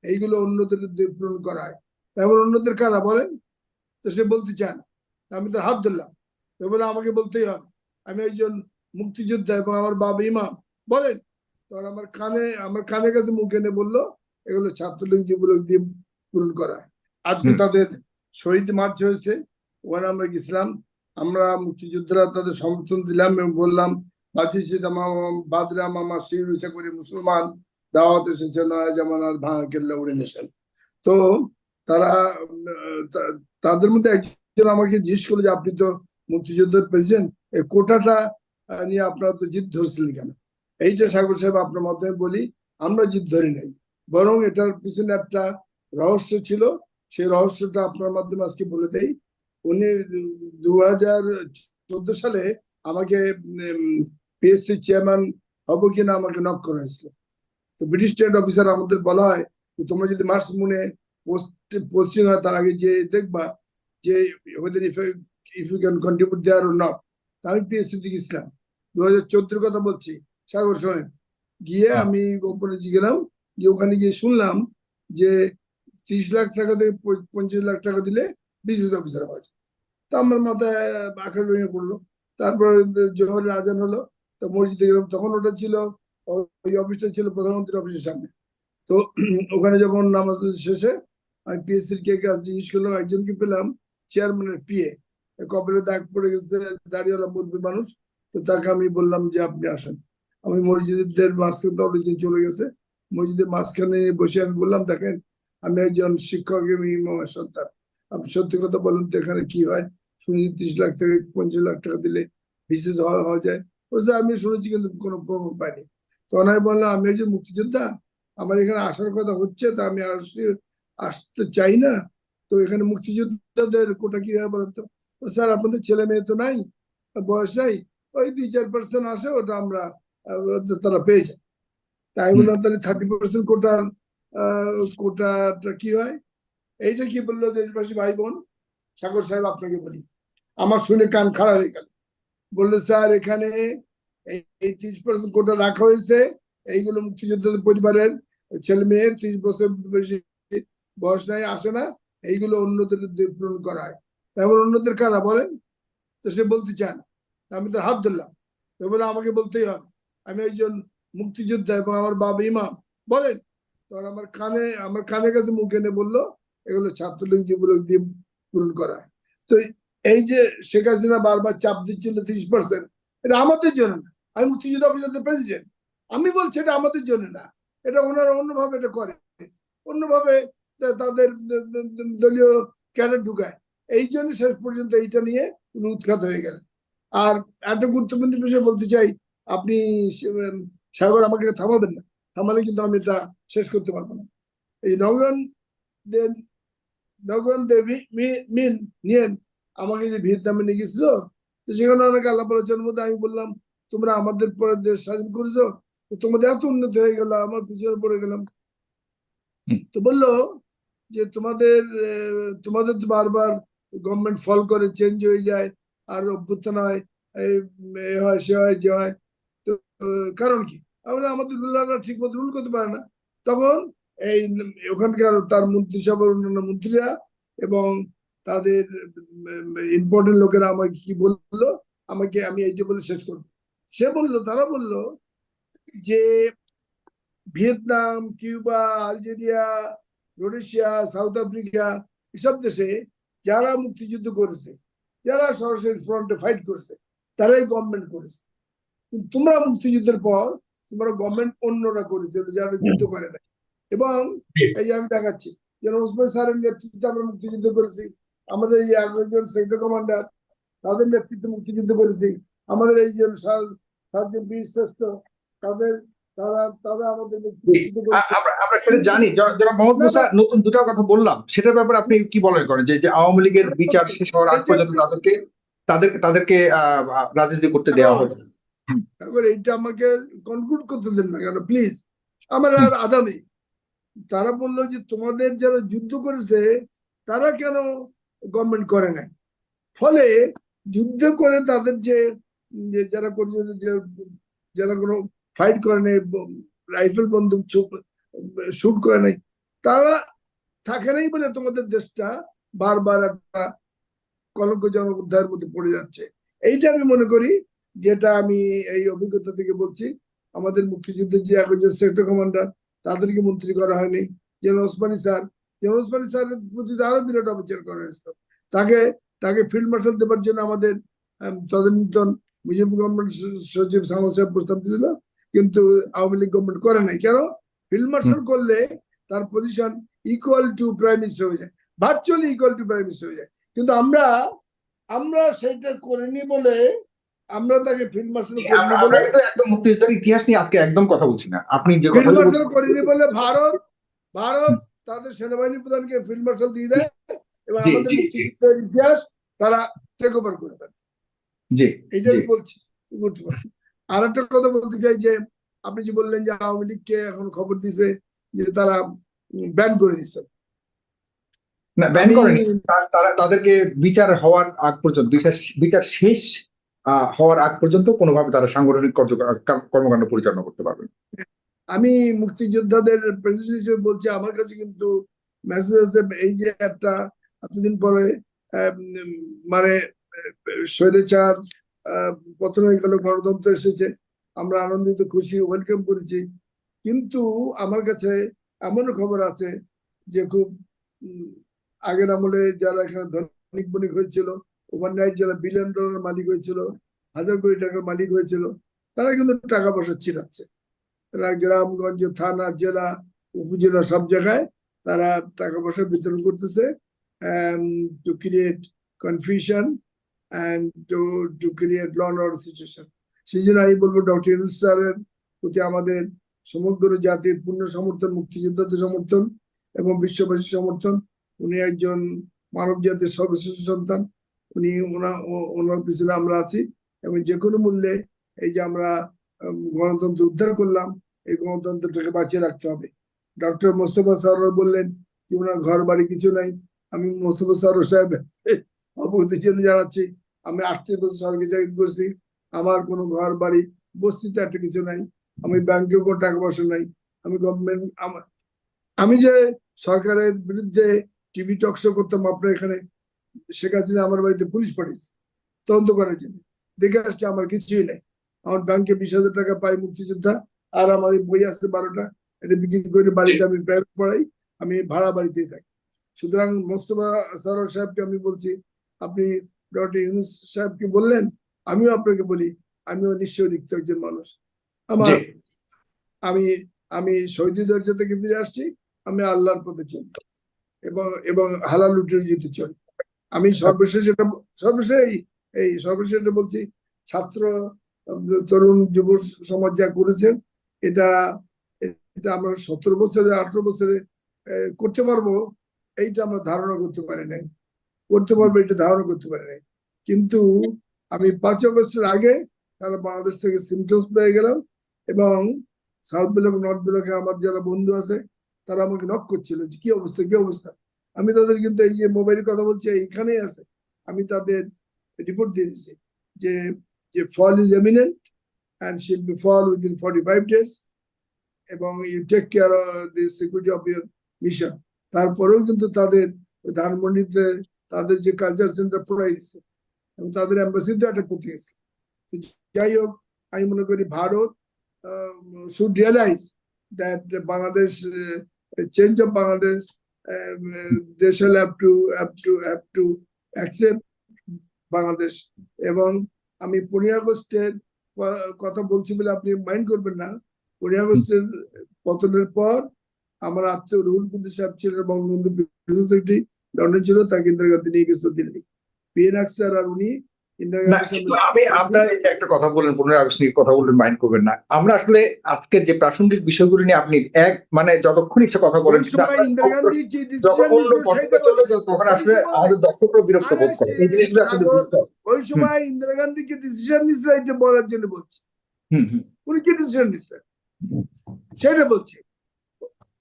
এইগুলো অন্যদের পূরণ করা হয়। তেমন অন্যদের কারা বলেন? তো সে বলতে চায় না। আমি তার হাত ধরলাম, তো বলে আমাকে বলতেই হবে, আমি একজন মুক্তিযোদ্ধা এবং আমার বাবা ইমাম। বলেন। তখন আমার কানে কাছে মুখ এনে বললো এগুলো ছাত্রলীগ যুবলীগ দিয়ে পূরণ করা হয়। আজকে তাদের শহীদ মার্চ হয়েছে, ওখানে আমরা গেছিলাম। আমরা মুক্তিযোদ্ধারা তাদের সমর্থন দিলাম এবং বললাম বাদরা মামা শির ইচ্ছা করে মুসলমান দাওয়াত এসেছে নয়া জামানার ভাঙা কেল্লা উড়ে নেশাল। তো তারা তাদের মধ্যে একজন আমাকে জিজ্ঞেস করলো যে আপনি তো মুক্তিযুদ্ধের প্রেসিডেন্ট, এই কোটাটা নিয়ে আপনারা তো জিদ ধরছিলেন কেন? এইটা সাগর সাহেব আপনার মাধ্যমে বলি, আমরা জিদ ধরি নাই, বরং এটার পিছনে একটা রহস্য ছিল। সেই রহস্যটা আপনার মাধ্যমে আজকে বলে দেই। উনি 2014 সালে আমাকে পিএসসি চেয়ারম্যান হবো কিনা আমাকে নক করা হয়েছিল। তো ব্রিটিশ ট্রেড অফিসার আমাদের বলা হয় যে তোমরা যদি মার্চ মুনে পোস্টিং হয় তার আগে যে দেখবা যে if you can contribute there or not. আমি পিএসসি তে গেছিলাম 2014 কথা বলছি। সাগর শোনেন, গিয়ে আমি কোম্পানি গেলাম, গিয়ে ওখানে গিয়ে শুনলাম যে 30 লাখ টাকা থেকে 25 লাখ টাকা দিলে বিসিএস অফিসার হওয়া যায়। তা আমার মাথায় আকাশ ভেঙে পড়লো। তারপর জোহরের আজান হলো, তো মসজিদে গেলাম। তখন ওটা ছিল, ওই অফিসটা ছিল প্রধানমন্ত্রীর অফিসের সামনে। তো ওখানে যখন নামাজ শেষে আমি পিএসসির কে কাজ জিজ্ঞেস করলাম, একজনকে পেলাম চেয়ারম্যানের পিএ, কপালে দাগ পড়ে গেছে, দাঁড়িয়েওয়ালা মুরব্বী মানুষ। তো তাকে আমি বললাম যে আপনি আসেন। আমি মসজিদের মাঝখানে অনেকদিন চলে গেছে, মসজিদের মাঝখানে বসে আমি বললাম দেখেন আমি একজন শিক্ষক এবং ইমামের সন্তান, আপনি সত্যি কথা বলুন তো এখানে কি হয়? শুনি 30 লাখ থেকে 25 লাখ টাকা দিলে বিশেষ হওয়া যায়। বলছে আমি শুনেছি কিন্তু কোনো প্রমাণ পাইনি। তখন আমি বললাম আমি একজন মুক্তিযোদ্ধা, আমার এখানে আসার কথা হচ্ছে, তা আমি আসতে চাই না। তো এখানে মুক্তিযোদ্ধাদের কোটা কি হয় বলেন তো? স্যার আপনাদের ছেলে মেয়ে তো নাই, বয়স নাই, ওই 2-4% আসে, ওটা আমরা তারা পেয়ে যায়। তাই বললাম তাহলে 30% কোটাটা কি হয়? এইটা কি বললো দেশবাসী ভাই বোন? সাগর সাহেব আপনাকে বলি, আমার শুনে কান খাড়া হয়ে গেল। বললো স্যার এখানে এই 30% কোটা রাখা হয়েছে, এইগুলো মুক্তিযোদ্ধাদের পরিবারের ছেলে মেয়ে 30 বছর বেশি বয়স নাই, আসে না, এইগুলো অন্যদের পূরণ করা হয়। তেমন অন্যদের কারা বলেন? তো সে বলতে চায় না। আমি তার হাত ধরলাম, তো বলে আমাকে বলতেই হবে, আমি একজন মুক্তিযোদ্ধা এবং আমার বাবা ইমাম। বলেন। তখন আমার কানে কাছে মুখ এনে বললো এগুলো ছাত্রলীগ যুবলীগ দিয়ে পূরণ করা হয়। তো এই যে শেখ হাসিনা বারবার চাপ দিচ্ছিল 30%, এটা আমাদের জন্য না। আমি মুক্তিযোদ্ধা অফিসারদের প্রেসিডেন্ট, আমি বলছি এটা আমাদের জন্য না, এটা ওনারা অন্যভাবে এটা করে, অন্যভাবে তাদের দলীয় ক্যাডার ঢুকায়। এই জন্য শেষ পর্যন্ত এইটা নিয়ে উৎখাত হয়ে গেল। আর একটা গুরুত্বপূর্ণ বিষয় বলতে চাই, আপনি সাগর আমাকে থামাবেন না, থামালে কিন্তু আমি এটা শেষ করতে পারবো না। এই নগন দেবী মিন নিয়েন আমাকে যে ভিয়েতনামে নিয়ে গেছিল, তো সেখানে অনেক আলাপ আলোচনার মধ্যে আমি বললাম তোমরা আমাদের পরে দেশ স্বাধীন করেছো, তোমাদের এত উন্নতি হয়ে গেল, আমার পিছনে পড়ে গেলাম। তো বললো যে তোমাদের তো বারবার গভর্নমেন্ট ফল করে, চেঞ্জ হয়ে যায়, আর অভ্যুত্থান হয়, হয় সে হয় যে হয়, তো কারণ কি? আমরা আমাদের রুলাররা ঠিক মতো রুল করতে পারে না। তখন এই ওখানকার তার মন্ত্রিসভার অন্যান্য মন্ত্রীরা এবং তাদের ইম্পর্টেন্ট লোকেরা আমাকে কি বললো, আমি এইটা বলে শেষ করবো। সে বললো, তারা বললো যে Vietnam, Cuba, Algeria, Rhodesia, south Africa, এসব দেশে যারা মুক্তিযুদ্ধ করেছে, যারা সরাসরি ফ্রন্টে ফাইট করেছে, তারাই গভর্নমেন্ট করেছে। তোমরা মুক্তিযুদ্ধের পর তোমরা গভর্নমেন্ট অন্যরা করেছে, যারা যুদ্ধ করে না। এবং এই যে আমি দেখাচ্ছি, যেন ওসমান স্যারের নেতৃত্বে আমরা মুক্তিযুদ্ধ করেছি, আমাদের এই 11 জন সেক্টর কমান্ডার তাদের নেতৃত্বে মুক্তিযুদ্ধ করেছি, আমাদের এই যে 7 জন বীর শ্রেষ্ঠ তাদের তারা আমাদের আমরা সেটা জানি। যারা মোহাম্মদ মুসা নতুন দুটো কথা বললাম, সেটার ব্যাপারে আপনি কি বলেন করেন যে আওয়ামী লীগের বিচার শেষ হওয়ার আগ পর্যন্ত তাদেরকে রাজনীতি করতে দেওয়া হবে? এইটা আমাকে কনক্লুড করতে দেন না কেন প্লিজ, আমার আর আধা নেই। তারা বললো যে তোমাদের যারা যুদ্ধ করেছে তারা কেন গভর্নমেন্ট করে নাই? ফলে যুদ্ধ করে তাদের যে যারা করেছে, যারা কোনো ফাইট করে নাই, রাইফেল বন্দুক শুট করে নাই, তারা থাকে নাই বলে তোমাদের দেশটা বারবার একটা কলঙ্কজনক অধ্যায়ের মধ্যে পড়ে যাচ্ছে। এইটা আমি মনে করি, যেটা আমি এই অভিজ্ঞতা থেকে বলছি, আমাদের মুক্তিযুদ্ধের যে একজন সেক্টর কমান্ডার তাদেরকে মন্ত্রী করা হয়নি। জেনারেল ওসমানী স্যারের প্রতি আরো বিরাট অবিচার করা হয়েছিল। তাকে তাকে ফিল্ড মার্শাল দেবার জন্য আমাদের তদানীন্তন মুজিবুর রহমান সচিব সামল সাহেব প্রস্তাব দিয়েছিল, কিন্তু আওয়ামী লীগ গভর্নমেন্ট করে নাই। কেন? ফিল্ড মার্শাল করলে তার position equal to prime minister হয়ে যায়, virtually equal to prime minister হয়ে যায়। কিন্তু আমরা সেটা করিনি বলে আমরা তাকে ফিল্ড মার্শাল করিনি বলে, কিন্তু একদম মুক্তিযুদ্ধের ইতিহাস নিয়ে আজকে একদম কথা বলছি না, আপনি যে ফিল্ড কথা মার্শাল করিনি বলে ভারত তাদের সেনাবাহিনী প্রধানকে ফিল্ড মার্শাল দিয়ে দেয় এবং জি আমাদের জি জি মুক্তিযুদ্ধের ইতিহাস তারা টেক ওভার করে ফেলে। জি এইটা আমি বলছি গুরুত্বপূর্ণ। আর একটা কথা বলতে চাই যে আপনি যে বললেন যে আওয়ামী লীগকে এখন খবর দিছে যে তারা ব্যান করে দিচ্ছে। না, ব্যান করেনি, তারা তাদেরকে বিচার হওয়ার আগ পর্যন্ত, বিচার শেষ হওয়ার আগ পর্যন্ত কোনোভাবে তারা সাংগঠনিক কর্মকাণ্ড পরিচালনা করতে পারবে। আমি মুক্তিযোদ্ধাদের প্রেসিডেন্ট হিসেবে বলছি, আমার কাছে কিন্তু মেসেজ আছে এই যে একটা এতদিন পরে মানে স্বৈরাচার পতন হয়ে গেল, গণতন্ত্র এসেছে, আমরা আনন্দিত খুশি ওয়েলকাম করেছি। কিন্তু আমার কাছে এমনও খবর আছে যে খুব আগের আমলে যারা এখানে ধনিক বণিক হয়েছিল, ওভারনাইট যারা বিলিয়ন ডলার মালিক হয়েছিল, হাজার কোটি টাকার মালিক হয়েছিল, তারা কিন্তু টাকা পয়সা ছিনাচ্ছে। তারা গ্রামগঞ্জ, থানা, জেলা, উপজেলা সব জায়গায় তারা টাকা পয়সা বিতরণ করতেছে to create confusion and to create law and order situation. সেই জন্য আমি বলবো ডক্টর ইউনূস স্যারের প্রতি আমাদের সমগ্র জাতির পূর্ণ সমর্থন, মুক্তিযোদ্ধাদের সমর্থন এবং বিশ্ববাসীর সমর্থন। উনি একজন মানব জাতির সর্বশ্রেষ্ঠ সন্তান, ওনার পিছনে আমরা আছি এবং যে কোনো মূল্যে এই যে আমরা গণতন্ত্র উদ্ধার করলাম, এই গণতন্ত্রটাকে বাঁচিয়ে রাখতে হবে। ডক্টর মোস্তফা সরোয়ার বললেন যে ওনার ঘর বাড়ি কিছু নাই। আমি মোস্তফা সরোয়ার সাহেব অবগতির জন্য জানাচ্ছি, আমি 38 বছর সরকারি চাকরি করছি, আমার কোনো ঘর বাড়ি বস্তিতে একটা কিছু নাই, আমি ব্যাংকেও কোনো টাকা পয়সা নাই, আমি গভর্নমেন্ট, আমি যে সরকারের বিরুদ্ধে টিভি টক শো করতাম আপনার এখানে, শেখ হাসিনা আমার বাড়িতে পুলিশ পাঠিয়েছে তদন্ত করার জন্য, দেখে আসছে আমার কিছুই নেই। আমার ব্যাংকে 20,000 টাকা পাই মুক্তিযোদ্ধা, আর আমার বই আছে 12টা, এটা বিক্রি করে বাড়িতে আমি প্রাইভেট পড়াই, আমি ভাড়া বাড়িতেই থাকি। সুতরাং মোস্তফা সরোয়ার সাহেবকে আমি বলছি, আপনি ডক্টর ইউনূস সাহেবকে বললেন, আমিও আপনাকে বলি, আমিও নিশ্চয় রিক্ত একজন মানুষ। আমার আমি আমি শহীদ দরজা থেকে ফিরে আসছি, আমি আল্লাহর পথে চলি এবং হালাল রুটি যেতে চলি। আমি সর্বশেষ এটা বলছি, ছাত্র, তরুণ, যুব সমাজ যা করেছেন, এটা আমরা 17 বছরে 18 বছরে করতে পারবো, এইটা আমরা ধারণা করতে পারি নাই, করতে পারবো এটা ধারণা করতে পারি নাই। কিন্তু আমি 5 আগস্টের আগে তারা বাংলাদেশ থেকে সিমটমস পেয়ে গেলাম এবং সাউথ ব্লক, নর্থ ব্লকে আমার যারা বন্ধু আছে তারা আমাকে নক করছিল যে কি অবস্থা। আমি তাদের কিন্তু এই যে মোবাইলে কথা বলছি এইখানেই আছে, আমি তাদের রিপোর্ট দিয়ে দিচ্ছি যে fall is eminent and shall be fall within 45 days এবং you take care the security of your mission. তারপরেও কিন্তু তাদের ধানমন্ডিতে তাদের যে কালচার সেন্টার পড়াই দিচ্ছে এবং তাদের এম্বাসিতে অ্যাটাক করতে গেছে। যাই হোক, আমি মনে করি Bharat should realize that Bangladesh, change of Bangladesh, they shall have to accept Bangladesh. এবং আমি 15 আগস্টের কথা বলছি বলে আপনি মাইন্ড করবেন না, 15 আগস্টের পতনের পর আমার আত্মীয় রুহুল কুদ্দুস সাহেব ছিলেন বঙ্গবন্ধু সেক্রেটারি, লন্ডন ছিল, তাকে ইন্দিরা গান্ধী নিয়ে গেছিল দিল্লি, পিএনএক্স স্যার আর উনি আমি আপনার একটা কথা বললেন, 15 আগস্ট নিয়ে কথা বললেন, মাইন্ড করবেন না। আমরা আসলে আজকের যে প্রাসঙ্গিক বিষয়গুলো নিয়ে আপনি মানে যতক্ষণ ইচ্ছা কথা বলেন, তখন আসলে আমাদের দর্শকরা বিরক্ত বোধ করে। এই জিনিসগুলো আসলে বুঝতে হবে। ওই সময় ইন্দিরা গান্ধী কি ডিসিশন নিছিল এটা বলার জন্য বলছি, উনি কি ডিসিশন নিছিলেন সেটা বলছি।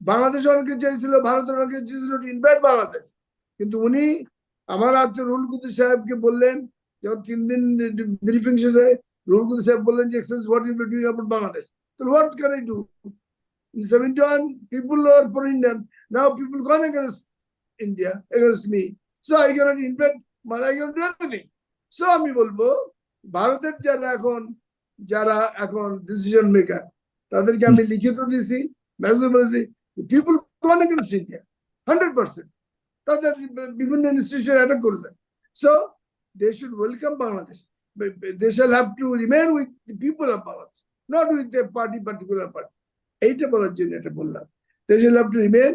বাংলাদেশ অনেকে চেয়েছিল, ভারতের অনেকে চেয়েছিল ইনভাইট বাংলাদেশ, কিন্তু উনি আমার আত্মীয় রুহুল কুদ্দুস সাহেবকে বললেন, যখন 3 দিন ব্রিফিং শেষে রুহুল কুদ্দুস সাহেব বললেন যে excellence what you doing about Bangladesh, তো what can I do, In 71, people were pro-Indian. Now people gone against India, against me. So I cannot invent, I cannot do anything. So আমি বলবো ভারতের যারা এখন ডিসিশন মেকার তাদেরকে আমি লিখিত দিয়েছি, মেসেজ বলেছি, পিপল গন এগেইনস্ট ইন্ডিয়া 100%, তাদের বিভিন্ন ইনস্টিটিউশন অ্যাটাক করেছে। So they should welcome Bangladesh, they shall have to remain with the people of Bangladesh, not with a party, particular party. এইটা বলার জন্য এটা বললাম, they shall have to remain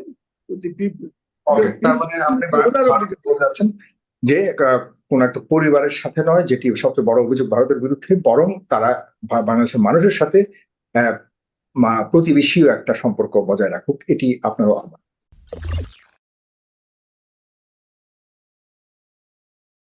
with the people. তার মানে আপনি বলতে চাচ্ছেন যে কোন একটা পরিবারের সাথে নয়, যেটি সবচেয়ে বড় অভিযোগ ভারতের বিরুদ্ধে, বরং তারা বাংলাদেশের মানুষের সাথে প্রতিবেশীও একটা সম্পর্ক বজায় রাখুক, এটি আপনারও আহ্বান।